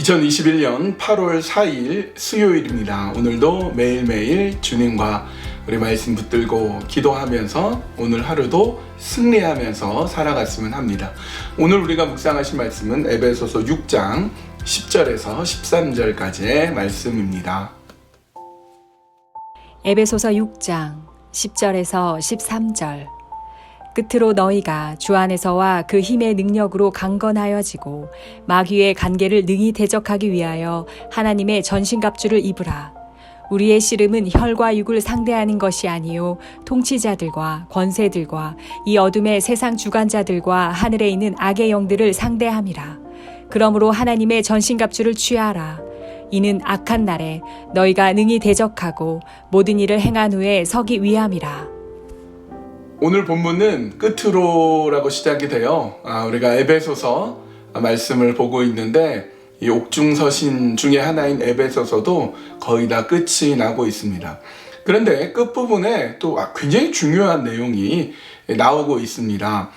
2021년 8월 4일 수요일입니다. 오늘도 매일매일 주님과 우리 말씀 붙들고 기도하면서 오늘 하루도 승리하면서 살아갔으면 합니다. 오늘 우리가 묵상하신 말씀은 에베소서 6장 10절에서 13절까지의 말씀입니다. 에베소서 6장 10절에서 13절. 끝으로 너희가 주 안에서와 그 힘의 능력으로 강건하여지고 마귀의 간계를 능히 대적하기 위하여 하나님의 전신갑주를 입으라. 우리의 씨름은 혈과 육을 상대하는 것이 아니요 통치자들과 권세들과 이 어둠의 세상 주관자들과 하늘에 있는 악의 영들을 상대함이라. 그러므로 하나님의 전신갑주를 취하라. 이는 악한 날에 너희가 능히 대적하고 모든 일을 행한 후에 서기 위함이라. 오늘 본문은 끝으로라고 시작이 돼요. 우리가 에베소서 말씀을 보고 있는데 이 옥중서신 중에 하나인 에베소서도 거의 다 끝이 나고 있습니다. 그런데 끝부분에 또 굉장히 중요한 내용이 나오고 있습니다.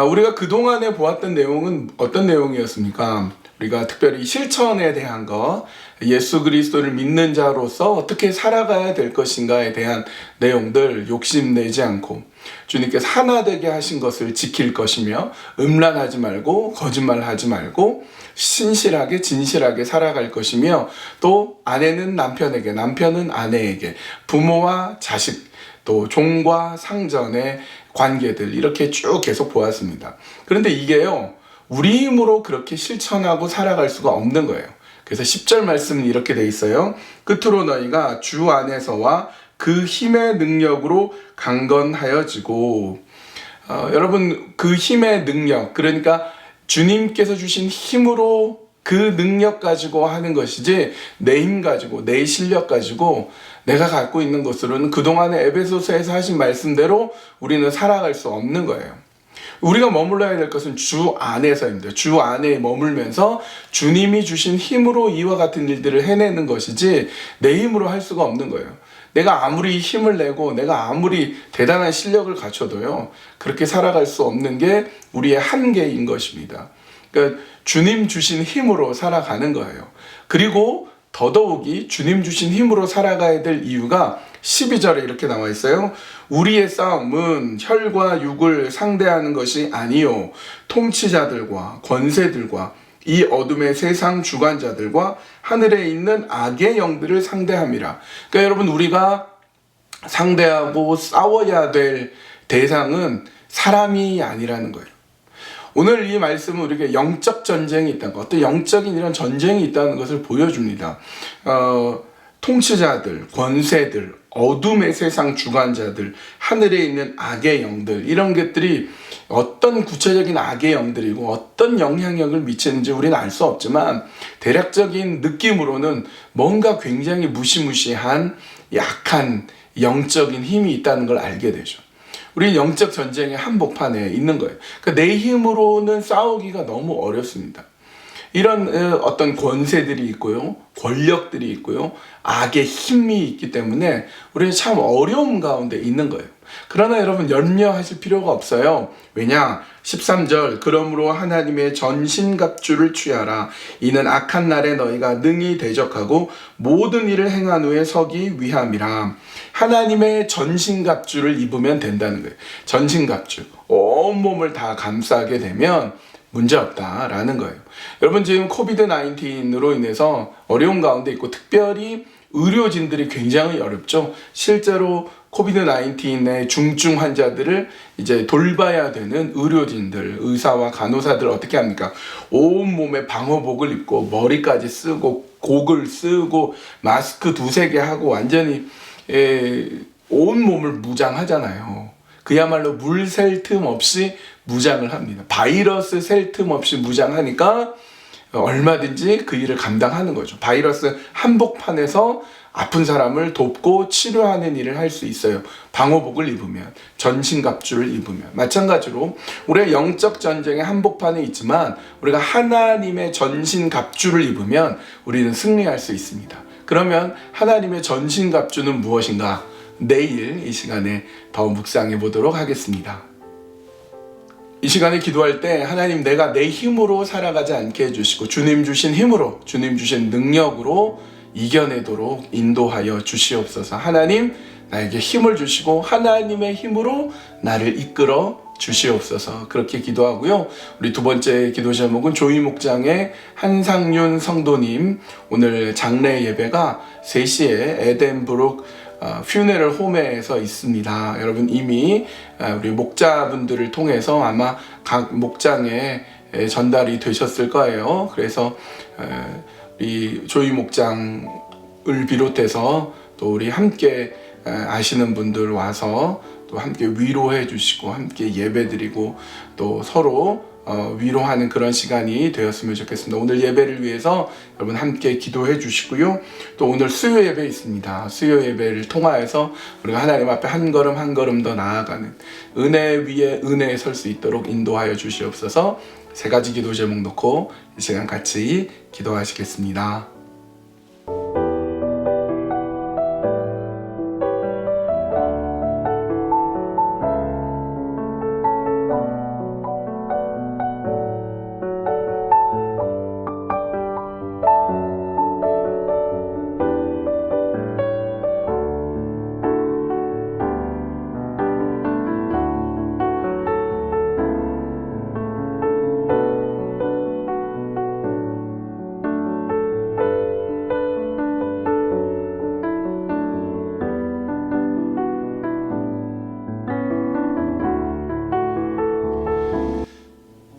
우리가 그동안에 보았던 내용은 어떤 내용이었습니까? 우리가 특별히 실천에 대한 것, 예수 그리스도를 믿는 자로서 어떻게 살아가야 될 것인가에 대한 내용들 욕심내지 않고 주님께서 하나 되게 하신 것을 지킬 것이며 음란하지 말고 거짓말하지 말고 신실하게 진실하게 살아갈 것이며 또 아내는 남편에게 남편은 아내에게 부모와 자식 또 종과 상전의 관계들 이렇게 쭉 계속 보았습니다. 그런데 이게요 우리 힘으로 그렇게 실천하고 살아갈 수가 없는 거예요. 그래서 10절 말씀은 이렇게 돼 있어요. 끝으로 너희가 주 안에서와 그 힘의 능력으로 강건하여지고 여러분 그 힘의 능력 그러니까 주님께서 주신 힘으로 그 능력 가지고 하는 것이지 내 힘 가지고 내 실력 가지고 내가 갖고 있는 것으로는 그동안에 에베소서에서 하신 말씀대로 우리는 살아갈 수 없는 거예요. 우리가 머물러야 될 것은 주 안에서입니다. 주 안에 머물면서 주님이 주신 힘으로 이와 같은 일들을 해내는 것이지 내 힘으로 할 수가 없는 거예요. 내가 아무리 힘을 내고 내가 아무리 대단한 실력을 갖춰도요 그렇게 살아갈 수 없는 게 우리의 한계인 것입니다. 그러니까 주님 주신 힘으로 살아가는 거예요. 그리고 더더욱이 주님 주신 힘으로 살아가야 될 이유가 12절에 이렇게 나와 있어요. 우리의 싸움은 혈과 육을 상대하는 것이 아니요 통치자들과 권세들과 이 어둠의 세상 주관자들과 하늘에 있는 악의 영들을 상대함이라. 그러니까 여러분 우리가 상대하고 싸워야 될 대상은 사람이 아니라는 거예요. 오늘 이 말씀은 우리에게 영적 전쟁이 있다는 것, 어떤 영적인 이런 전쟁이 있다는 것을 보여줍니다. 통치자들, 권세들, 어둠의 세상 주관자들, 하늘에 있는 악의 영들 이런 것들이 어떤 구체적인 악의 영들이고 어떤 영향력을 미치는지 우리는 알 수 없지만 대략적인 느낌으로는 뭔가 굉장히 무시무시한 약한 영적인 힘이 있다는 걸 알게 되죠. 우리 영적 전쟁의 한복판에 있는 거예요. 그러니까 내 힘으로는 싸우기가 너무 어렵습니다. 이런 어떤 권세들이 있고요, 권력들이 있고요, 악의 힘이 있기 때문에 우리는 참 어려움 가운데 있는 거예요. 그러나 여러분 염려하실 필요가 없어요. 왜냐? 13절 그러므로 하나님의 전신갑주를 취하라. 이는 악한 날에 너희가 능히 대적하고 모든 일을 행한 후에 서기 위함이라. 하나님의 전신갑주를 입으면 된다는 거예요. 전신갑주 온몸을 다 감싸게 되면 문제없다라는 거예요. 여러분 지금 코비드-19으로 인해서 어려운 가운데 있고 특별히 의료진들이 굉장히 어렵죠. 실제로 코비드-19의 중증 환자들을 이제 돌봐야 되는 의료진들, 의사와 간호사들 어떻게 합니까? 온몸에 방호복을 입고 머리까지 쓰고 곡을 쓰고 마스크 두세 개 하고 완전히 온몸을 무장하잖아요. 그야말로 물 셀 틈 없이 무장을 합니다. 바이러스 셀 틈 없이 무장하니까 얼마든지 그 일을 감당하는 거죠. 바이러스 한복판에서 아픈 사람을 돕고 치료하는 일을 할 수 있어요. 방호복을 입으면, 전신갑주를 입으면. 마찬가지로 우리가 영적 전쟁의 한복판에 있지만 우리가 하나님의 전신갑주를 입으면 우리는 승리할 수 있습니다. 그러면 하나님의 전신갑주는 무엇인가? 내일 이 시간에 더 묵상해 보도록 하겠습니다. 이 시간에 기도할 때 하나님, 내가 내 힘으로 살아가지 않게 해주시고 주님 주신 힘으로, 주님 주신 능력으로 이겨내도록 인도하여 주시옵소서. 하나님, 나에게 힘을 주시고 하나님의 힘으로 나를 이끌어 주시옵소서. 그렇게 기도하고요. 우리 두 번째 기도 제목은 조이 목장의 한상윤 성도님, 오늘 장례 예배가 3시에 에덴브룩 퓨네럴 홈에서 있습니다. 여러분 이미 우리 목자분들을 통해서 아마 각 목장에 전달이 되셨을 거예요. 그래서 우리 조이 목장을 비롯해서 또 우리 함께 아시는 분들 와서 또 함께 위로해 주시고 함께 예배 드리고 또 서로 위로하는 그런 시간이 되었으면 좋겠습니다. 오늘 예배를 위해서 여러분 함께 기도해 주시고요. 또 오늘 수요 예배 있습니다. 수요 예배를 통하여서 우리가 하나님 앞에 한 걸음 한 걸음 더 나아가는 은혜 위에 은혜에 설 수 있도록 인도하여 주시옵소서. 3가지 기도 제목 놓고 이 시간 같이 기도하시겠습니다.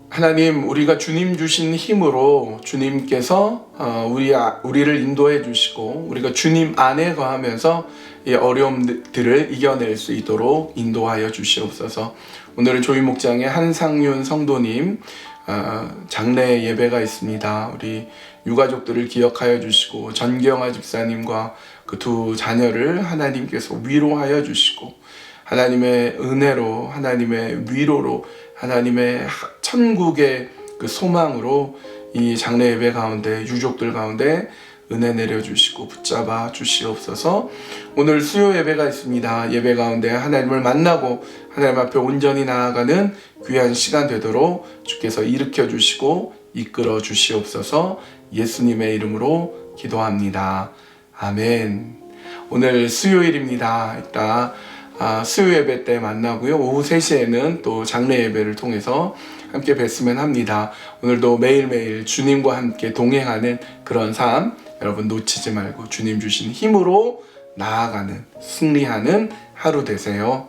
하나님, 우리가 주님 주신 힘으로 주님께서 우리를 인도해 주시고 우리가 주님 안에 거하면서 이 어려움들을 이겨낼 수 있도록 인도하여 주시옵소서. 오늘은 조이 목장의 한상윤 성도님 장례 예배가 있습니다. 우리 유가족들을 기억하여 주시고 전경아 집사님과 그 2 자녀를 하나님께서 위로하여 주시고 하나님의 은혜로, 하나님의 위로로, 하나님의 천국의 그 소망으로 이 장례 예배 가운데 유족들 가운데 은혜 내려주시고 붙잡아 주시옵소서. 오늘 수요 예배가 있습니다. 예배 가운데 하나님을 만나고 하나님 앞에 온전히 나아가는 귀한 시간 되도록 주께서 일으켜 주시고 이끌어 주시옵소서. 예수님의 이름으로 기도합니다. 아멘. 오늘 수요일입니다. 이따 수요 예배 때 만나고요. 오후 3시에는 또 장례 예배를 통해서 함께 뵀으면 합니다. 오늘도 매일매일 주님과 함께 동행하는 그런 삶 여러분 놓치지 말고 주님 주신 힘으로 나아가는 승리하는 하루 되세요.